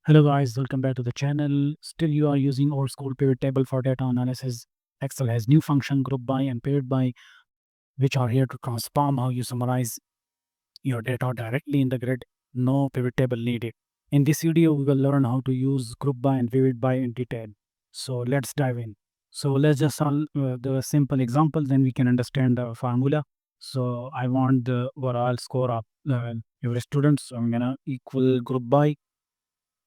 Hello guys, welcome back to the channel. Still you are using old school pivot table for data analysis. Excel has new function group by and pivot by, which are here to transform how you summarize your data directly in the grid. No pivot table needed. In this video, we will learn how to use group by and pivot by in detail. So let's dive in. So let's just solve the simple example, then we can understand the formula. So I want the overall score of every student. So I'm gonna equal group by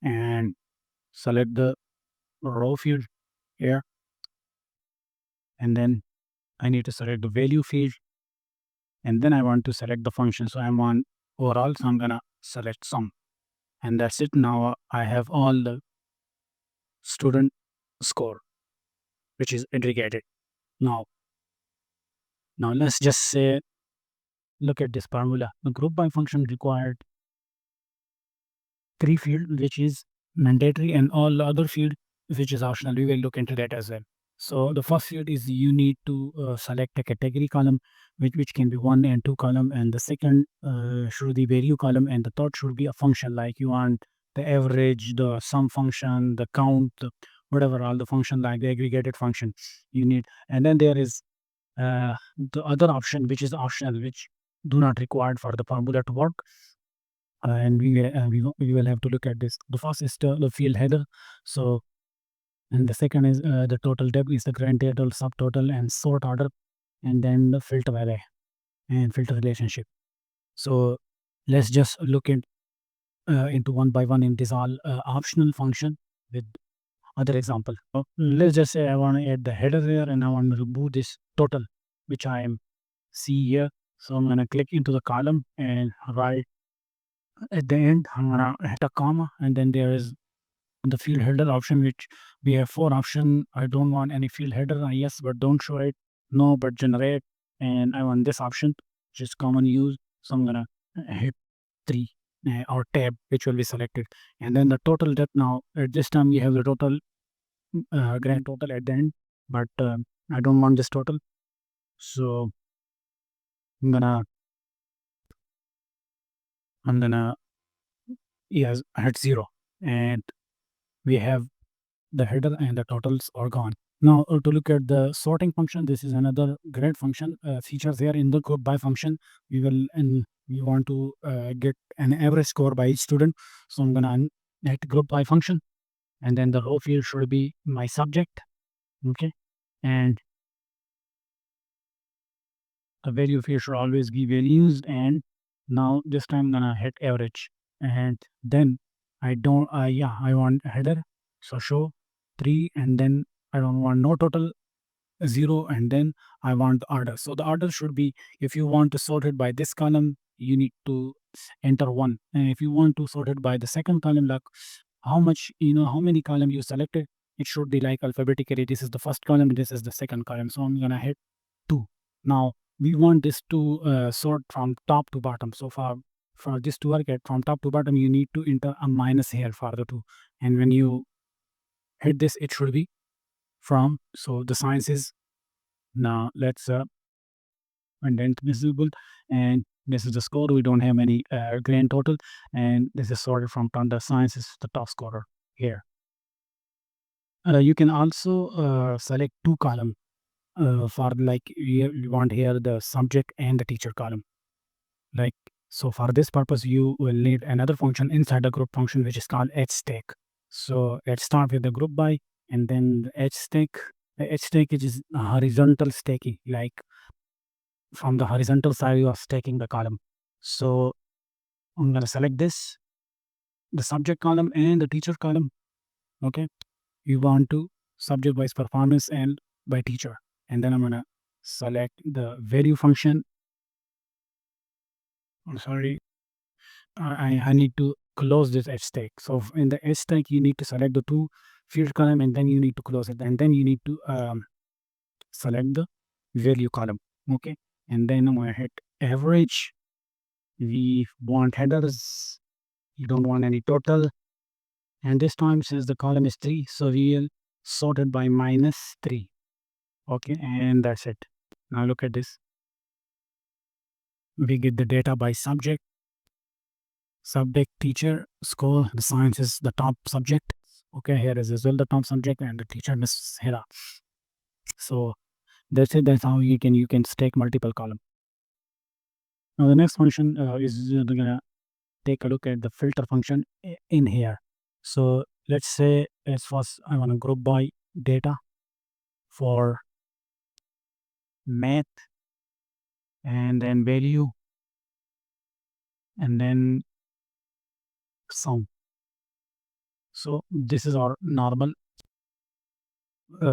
and select the row field here, and then I need to select the value field, and then I want to select the function. So I'm on overall, so I'm gonna select sum, and that's it. Now I have all the student score, which is aggregated. Now, now let's just say, look at this formula. The group by function required three field, which is mandatory, and all the other field, which is optional. We will look into that as well. So the first field is you need to select a category column, which can be 1 and 2 column, and the second should be value column, and the third should be a function, like you want the average, the sum function, the count, whatever, all the function like the aggregated function you need. And then there is the other option, which is optional, which do not required for the formula to work. And we will have to look at this. The first is the field header. So, and the second is the total depth is the grand total, subtotal, and sort order, and then the filter array and filter relationship. So let's just look into one by one in this all optional function with other example. So let's just say I want to add the header here, and I want to remove this total, which I am see here. So I'm gonna click into the column and write at the end. I'm gonna hit a comma, and then there is the field header option, which we have four option. I don't want any field header. Yes, but don't show it. No, but generate. And I want this option, which is common use. So I'm gonna hit 3 or tab, which will be selected. And then the total depth. Now at this time we have the total grand total at the end, but I don't want this total. So I'm gonna yes, hit 0, and we have the header and the totals are gone. Now to look at the sorting function, this is another great function features here in the group by function. We want to get an average score by each student. So I'm gonna hit group by function, and then the row field should be my subject. Okay, and the value field should always be values. And now this time I'm gonna hit average, and then I don't yeah, I want header, so show 3, and then I don't want no total 0, and then I want the order. So the order should be, if you want to sort it by this column, you need to enter 1, and if you want to sort it by the second column, like how much, how many column you selected, it should be like alphabetically. This is the first column, this is the second column, so I'm gonna hit 2. Now we want this to sort from top to bottom. So for this to work at from top to bottom, you need to enter a minus here for the 2, and when you hit this, it should be from. So the science is, now let's indent visible, and this is the score. We don't have any grand total, and this is sorted from top. The science is the top scorer here. You can also select 2 column for, like, you want here the subject and the teacher column. Like, so for this purpose, you will need another function inside the group function, which is called hstack. So let's start with the group by, and then the hstack. The hstack is horizontal stacking, like from the horizontal side you are stacking the column. So I'm going to select this, the subject column and the teacher column. Okay, we want to subject wise performance and by teacher, and then I'm going to select the value function. I'm sorry, I need to close this h stack. So in the h stack, you need to select the 2 field column, and then you need to close it, and then you need to select the value column. Okay, and then I'm going to hit average. We want headers. You don't want any total. And this time, since the column is 3, so we will sort it by -3. Okay, and that's it. Now look at this. We get the data by subject, subject, teacher, score. The science is the top subject. Okay, here is as well the top subject, and the teacher Miss Hera. So that's it. That's how you can stack multiple column. Now the next function is gonna take a look at the filter function in here. So let's say as first I want to group by data for math, and then value, and then sum. So this is our normal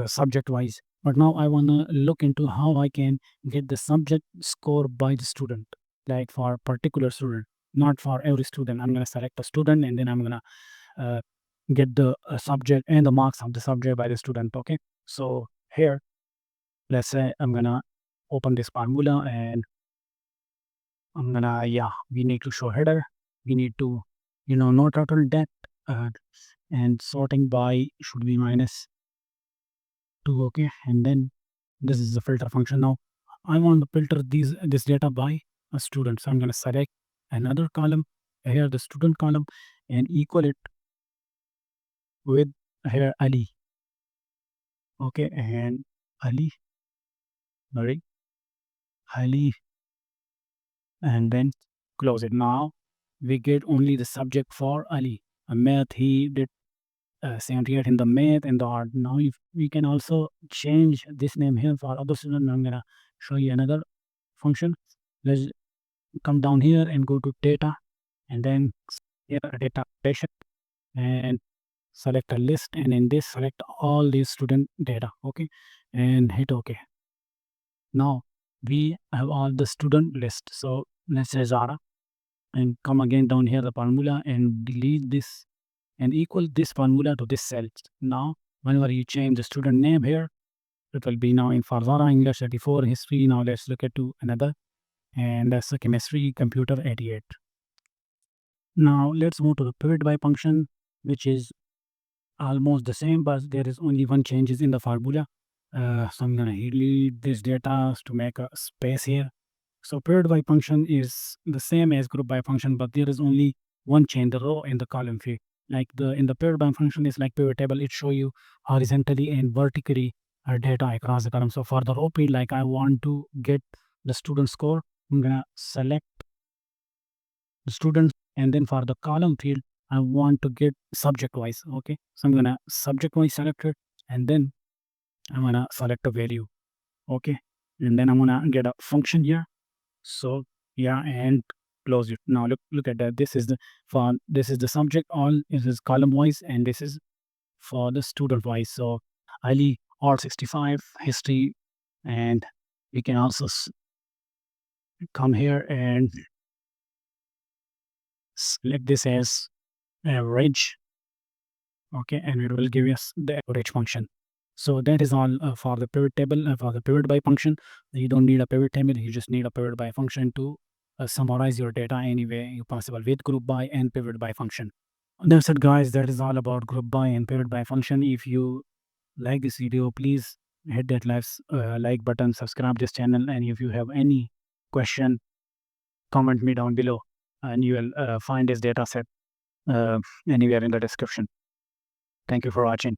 subject wise. But now I want to look into how I can get the subject score by the student, like for particular student, not for every student. I'm going to select a student, and then I'm going to uh, get the subject and the marks of the subject by the student. Okay. So here, let's say I'm going to open this formula, and I'm going to, yeah, we need to show header. We need to, no total debt, and sorting by should be -2. Okay. And then this is the filter function. Now I want to filter this data by a student. So I'm going to select another column here, the student column, and equal it with here Ali. Okay, and Ali, sorry, Ali, and then close it. Now we get only the subject for Ali. A math, he did 78 in the math and the art. Now if we can also change this name here for other student, I'm gonna show you another function. Let's come down here and go to data, and then here data patient, and select a list, and in this select all these student data. Okay, and hit OK. Now we have all the student list. So let's say Zara, and come again down here the formula and delete this and equal this formula to this cell. Now whenever you change the student name here, it will be now in for Zara English 34, history. Now let's look at to another, and that's the chemistry computer 88. Now let's move to the pivot by function, which is almost the same, but there is only one changes in the formula. So I'm gonna delete this data to make a space here. So paired by function is the same as group by function, but there is only one change, the row and the column field. Like the in the paired by function is like pivot table, it show you horizontally and vertically data across the column. So for the row field, like I want to get the student score, I'm gonna select the students, and then for the column field, I want to get subject wise. Okay, so I'm gonna subject wise select it, and then I'm gonna select a value. Okay, and then I'm gonna get a function here. So yeah, and close it. Now look at that. This is the subject all, this is column wise, and this is for the student wise. So Ali all 65 history, and we can also come here and select this as average. Okay, and it will give us the average function. So that is all for the pivot table, for the pivot by function. You don't need a pivot table, you just need a pivot by function to summarize your data any way you possible with group by and pivot by function. That's it guys, that is all about group by and pivot by function. If you like this video, please hit that like button, subscribe this channel, and if you have any question, comment me down below, and you will find this data set anywhere in the description. Thank you for watching.